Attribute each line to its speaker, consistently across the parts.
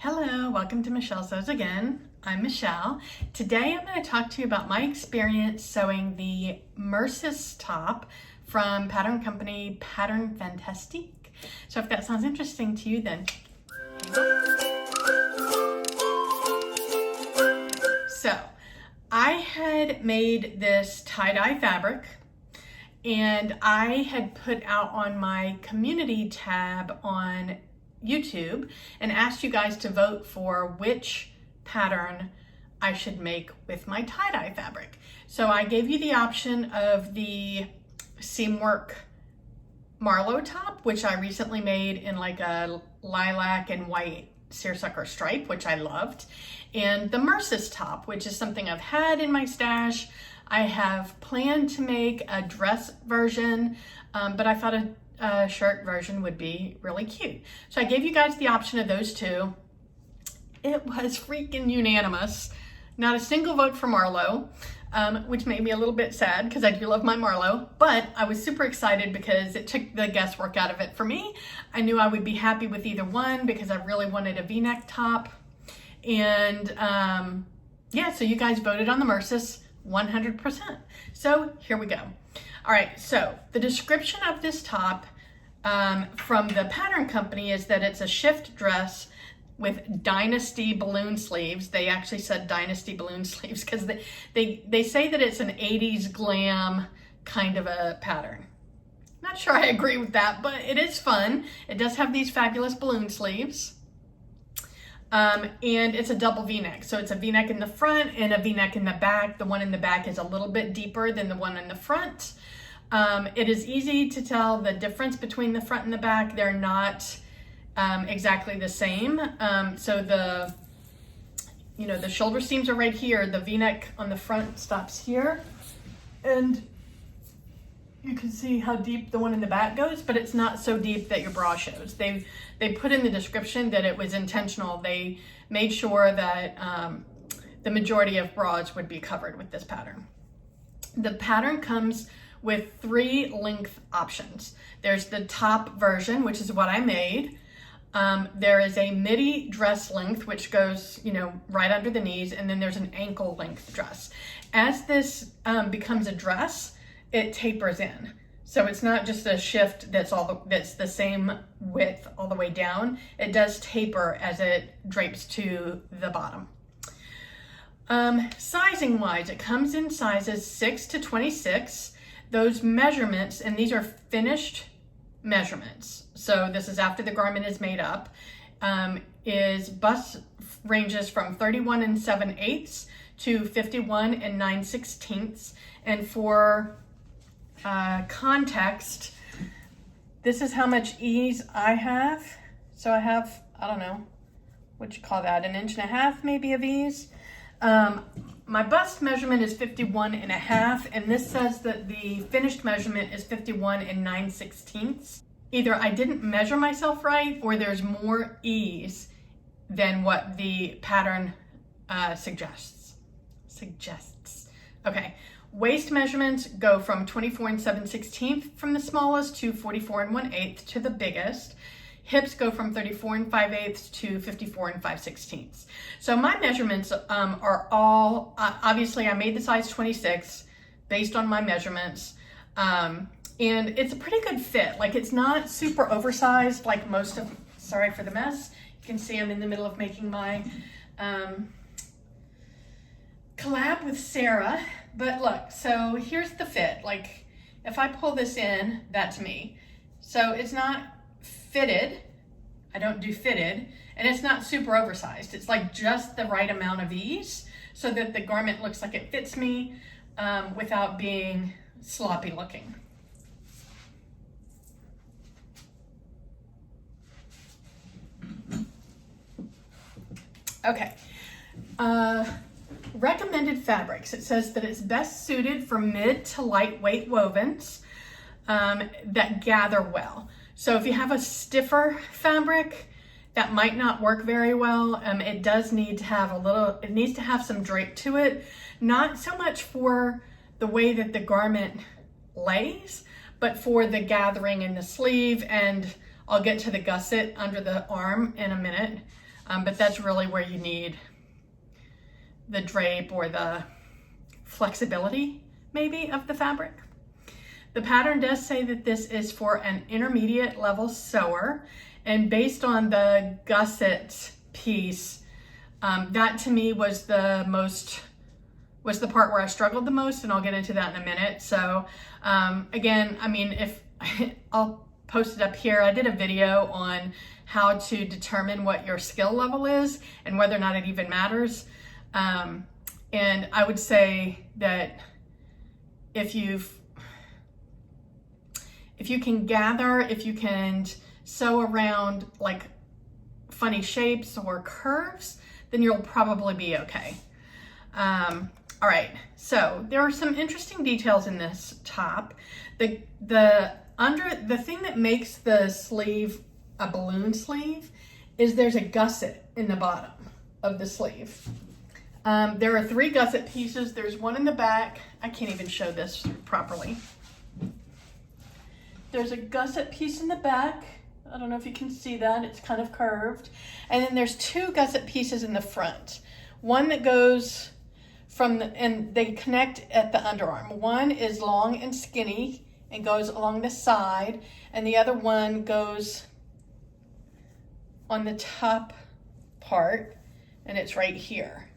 Speaker 1: Hello, welcome to Michelle Sews Again. I'm Michelle. Today I'm going to talk to you about my experience sewing the Mersis top from pattern company Pattern Fantastique. So if that sounds interesting to you, then. So I had made this tie-dye fabric and I had put out on my community tab on YouTube and asked you guys to vote for which pattern I should make with my tie-dye fabric. So I gave you the option of the seamwork Marlowe top, which I recently made in like a lilac and white seersucker stripe, which I loved, and the Mersis top, which is something I've had in my stash. I have planned to make a dress version, but I thought a shirt version would be really cute. So I gave you guys the option of those two. It was freaking unanimous. Not a single vote for Marlowe, which made me a little bit sad because I do love my Marlowe, but I was super excited because it took the guesswork out of it for me. I knew I would be happy with either one because I really wanted a V-neck top. And yeah, so you guys voted on the Mersis 100%. So here we go. All right, so the description of this top from the pattern company is that it's a shift dress with dynasty balloon sleeves. They actually said dynasty balloon sleeves because they say that it's an 80s glam kind of a pattern. Not sure I agree with that, but it is fun. It does have these fabulous balloon sleeves. And it's a double V-neck. So it's a V-neck in the front and a V-neck in the back. The one in the back is a little bit deeper than the one in the front. It is easy to tell the difference between the front and the back. They're not exactly the same. So the shoulder seams are right here. The V-neck on the front stops here. And you can see how deep the one in the back goes, but it's not so deep that your bra shows. They put in the description that it was intentional. They made sure that the majority of bras would be covered with this pattern. The pattern comes with 3 length options. There's the top version, which is what I made. There is a midi dress length, which goes, right under the knees, and then there's an ankle length dress. As this becomes a dress, it tapers in. So it's not just a shift that's the same width all the way down. It does taper as it drapes to the bottom. Sizing wise, it comes in sizes 6 to 26. Those measurements, and these are finished measurements, so this is after the garment is made up, is bust ranges from 31 7/8 to 51 9/16. And for context, this is how much ease I have. So I have, I don't know, what you call that, 1.5 inches maybe of ease. My bust measurement is 51 1/2, and this says that the finished measurement is 51 9/16. Either I didn't measure myself right, or there's more ease than what the pattern suggests. Okay. Waist measurements go from 24 7/16 from the smallest to 44 1/8 to the biggest. Hips go from 34 5/8 to 54 5/16. So my measurements are all, obviously I made the size 26 based on my measurements. And it's a pretty good fit. Like, it's not super oversized like most of, sorry for the mess. You can see I'm in the middle of making my collab with Sarah. But look, so here's the fit. Like, if I pull this in, that's me. So it's not fitted. I don't do fitted. And it's not super oversized. It's like just the right amount of ease so that the garment looks like it fits me without being sloppy looking. Okay. Recommended fabrics. It says that it's best suited for mid to lightweight wovens that gather well. So if you have a stiffer fabric, that might not work very well. It does need to have it needs to have some drape to it. Not so much for the way that the garment lays, but for the gathering in the sleeve, and I'll get to the gusset under the arm in a minute. but that's really where you need the drape or the flexibility maybe of the fabric. The pattern does say that this is for an intermediate level sewer, and based on the gusset piece, that to me was the part where I struggled the most, and I'll get into that in a minute. So again, I mean, if I'll post it up here, I did a video on how to determine what your skill level is and whether or not it even matters. And I would say that if you can gather, if you can sew around like funny shapes or curves, then you'll probably be okay. All right, so there are some interesting details in this top. The thing that makes the sleeve a balloon sleeve is there's a gusset in the bottom of the sleeve. There are 3 gusset pieces. There's one in the back. I can't even show this properly. There's a gusset piece in the back. I don't know if you can see that. It's kind of curved. And then there's 2 gusset pieces in the front. One that goes and they connect at the underarm. One is long and skinny and goes along the side, and the other one goes on the top part, and it's right here.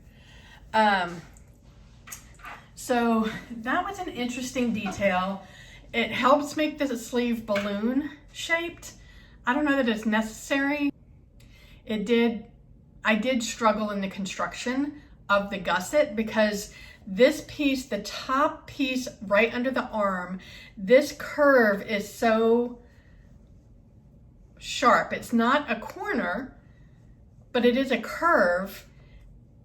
Speaker 1: So that was an interesting detail. It helps make the sleeve balloon shaped. I don't know that it's necessary. I did struggle in the construction of the gusset because this piece, the top piece right under the arm, this curve is so sharp. It's not a corner, but it is a curve.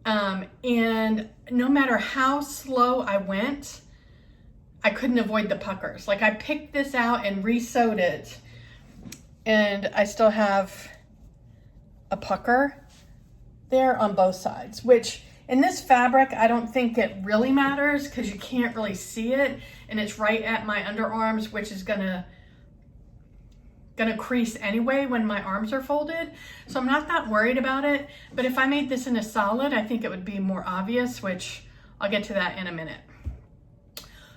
Speaker 1: And no matter how slow I went, I couldn't avoid the puckers. Like, I picked this out and re-sewed it, and I still have a pucker there on both sides, which in this fabric, I don't think it really matters because you can't really see it, and it's right at my underarms, which is gonna crease anyway when my arms are folded. So I'm not that worried about it, but if I made this in a solid, I think it would be more obvious, which I'll get to that in a minute.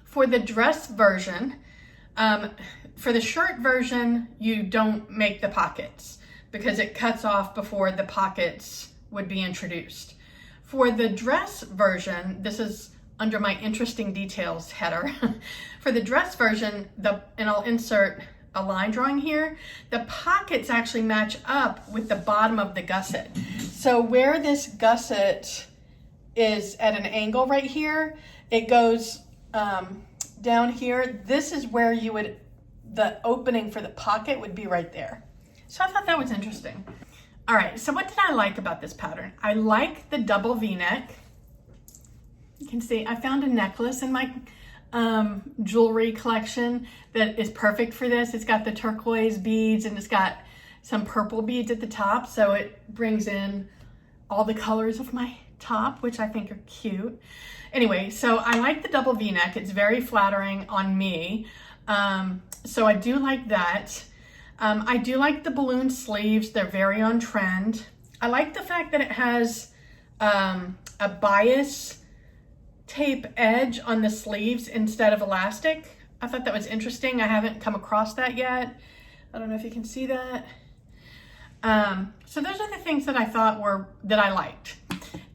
Speaker 1: For the dress version, for the shirt version, you don't make the pockets because it cuts off before the pockets would be introduced. For the dress version, this is under my interesting details header. For the dress version, and I'll insert a line drawing here, the pockets actually match up with the bottom of the gusset. So where this gusset is at an angle right here, it goes down here. This is where the opening for the pocket would be right there. So I thought that was interesting. All right, so what did I like about this pattern? I like the double V-neck. You can see I found a necklace in my jewelry collection that is perfect for this. It's got the turquoise beads and it's got some purple beads at the top, so it brings in all the colors of my top, which I think are cute. Anyway, so I like the double V-neck. It's very flattering on me, so I do like that. I do like the balloon sleeves. They're very on trend. I like the fact that it has a bias tape edge on the sleeves instead of elastic. I thought that was interesting. I haven't come across that yet. I don't know if you can see that. So those are the things that I thought that I liked.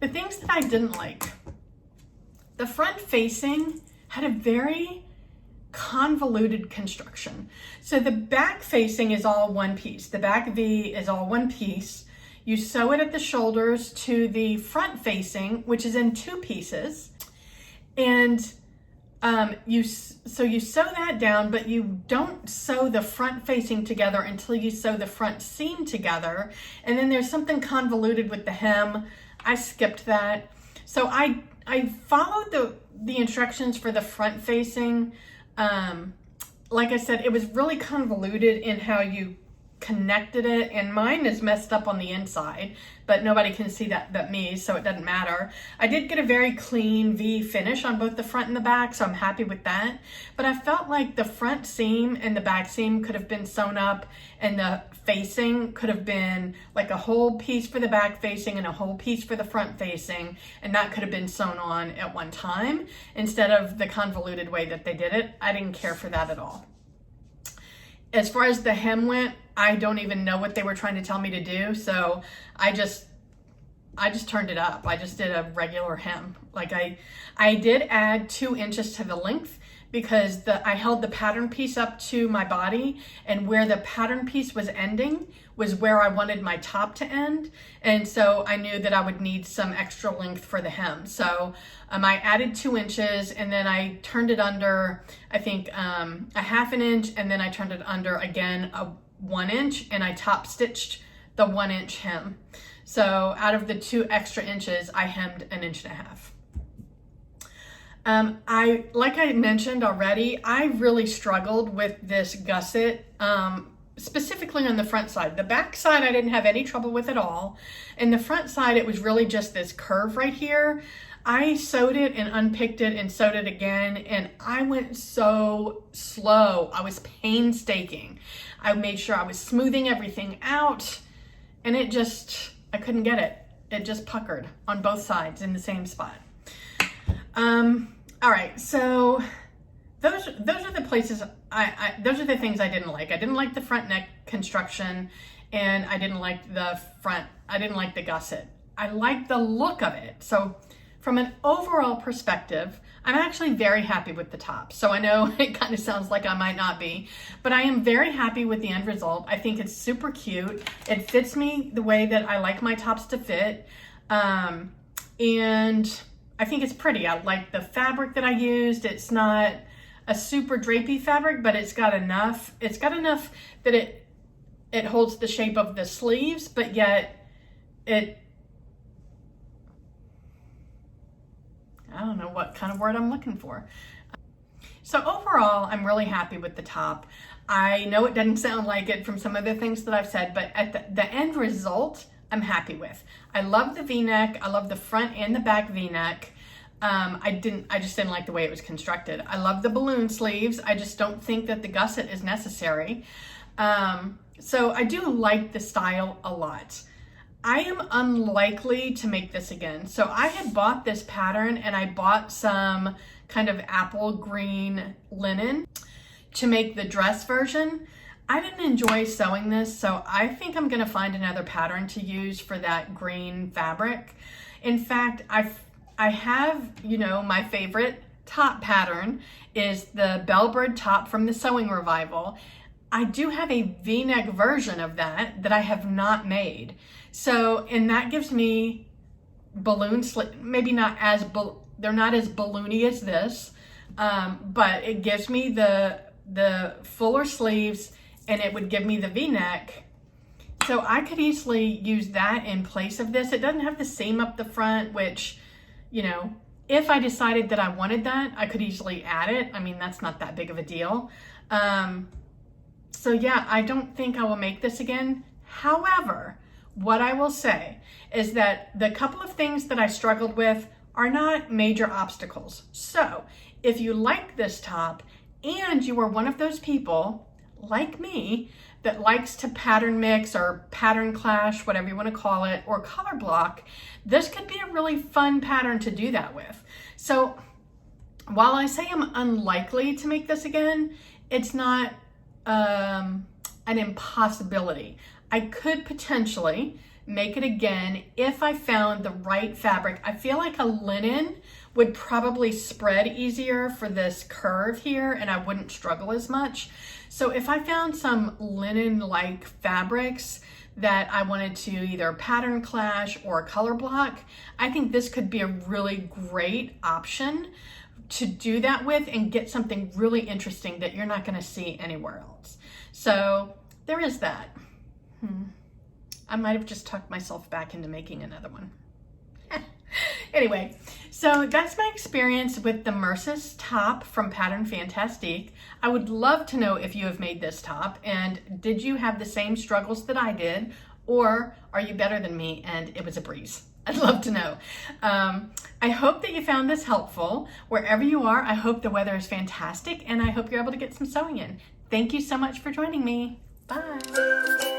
Speaker 1: The things that I didn't like. The front facing had a very convoluted construction. So the back facing is all one piece. The back V is all one piece. You sew it at the shoulders to the front facing, which is in 2 pieces. And you sew that down, but you don't sew the front facing together until you sew the front seam together. And then there's something convoluted with the hem. I skipped that. So I followed the instructions for the front facing. Like I said, it was really convoluted in how you connected it, and mine is messed up on the inside, but nobody can see that but me, so it doesn't matter. I did get a very clean V finish on both the front and the back, so I'm happy with that. But I felt like the front seam and the back seam could have been sewn up and the facing could have been like a whole piece for the back facing and a whole piece for the front facing, and that could have been sewn on at one time instead of the convoluted way that they did it. I didn't care for that at all. As far as the hem went, I don't even know what they were trying to tell me to do, so I just turned it up. I just did a regular hem. Like I did add 2 inches to the length because I held the pattern piece up to my body, and where the pattern piece was ending was where I wanted my top to end. And so I knew that I would need some extra length for the hem. So I added 2 inches, and then I turned it under, I think a half an inch, and then I turned it under again a 1 inch, and I top stitched the 1 inch hem. So out of the 2 extra inches, I hemmed 1.5 inches. Like I mentioned already, I really struggled with this gusset, specifically on the front side. The back side, I didn't have any trouble with at all. And the front side, it was really just this curve right here. I sewed it and unpicked it and sewed it again, and I went so slow. I was painstaking. I made sure I was smoothing everything out, and I couldn't get it. It just puckered on both sides in the same spot. All right, so those are the places those are the things I didn't like. I didn't like the front neck construction, and I didn't like I didn't like the gusset. I liked the look of it. So from an overall perspective, I'm actually very happy with the top. So I know it kind of sounds like I might not be, but I am very happy with the end result. I think it's super cute. It fits me the way that I like my tops to fit. And I think it's pretty. I like the fabric that I used. It's not a super drapey fabric, but it's got enough that it holds the shape of the sleeves, but yet I don't know what kind of word I'm looking for. So overall, I'm really happy with the top. I know it doesn't sound like it from some of the things that I've said, but at the end result, I'm happy with. I love the V-neck. I love the front and the back V-neck. I just didn't like the way it was constructed. I love the balloon sleeves. I just don't think that the gusset is necessary. So I do like the style a lot. I am unlikely to make this again. So I had bought this pattern, and I bought some kind of apple green linen to make the dress version. I didn't enjoy sewing this, so I think I'm gonna find another pattern to use for that green fabric. In fact, I have, my favorite top pattern is the Bellbird top from the Sewing Revival. I do have a V-neck version of that I have not made. So, and that gives me balloon maybe not as, they're not as balloony as this, but it gives me the fuller sleeves, and it would give me the V-neck. So I could easily use that in place of this. It doesn't have the seam up the front, which, if I decided that I wanted that, I could easily add it. I mean, that's not that big of a deal. So yeah, I don't think I will make this again. However, what I will say is that the couple of things that I struggled with are not major obstacles. So if you like this top and you are one of those people like me that likes to pattern mix or pattern clash, whatever you want to call it, or color block, this could be a really fun pattern to do that with. So while I say I'm unlikely to make this again, it's not an impossibility. I could potentially make it again if I found the right fabric. I feel like a linen would probably spread easier for this curve here, and I wouldn't struggle as much. So if I found some linen-like fabrics that I wanted to either pattern clash or color block, I think this could be a really great option to do that with and get something really interesting that you're not going to see anywhere else. So there is that. I might have just tucked myself back into making another one. Anyway, so that's my experience with the Mersis top from Pattern Fantastique. I would love to know if you have made this top, and did you have the same struggles that I did, or are you better than me and it was a breeze? I'd love to know. I hope that you found this helpful. Wherever you are, I hope the weather is fantastic, and I hope you're able to get some sewing in. Thank you so much for joining me. Bye.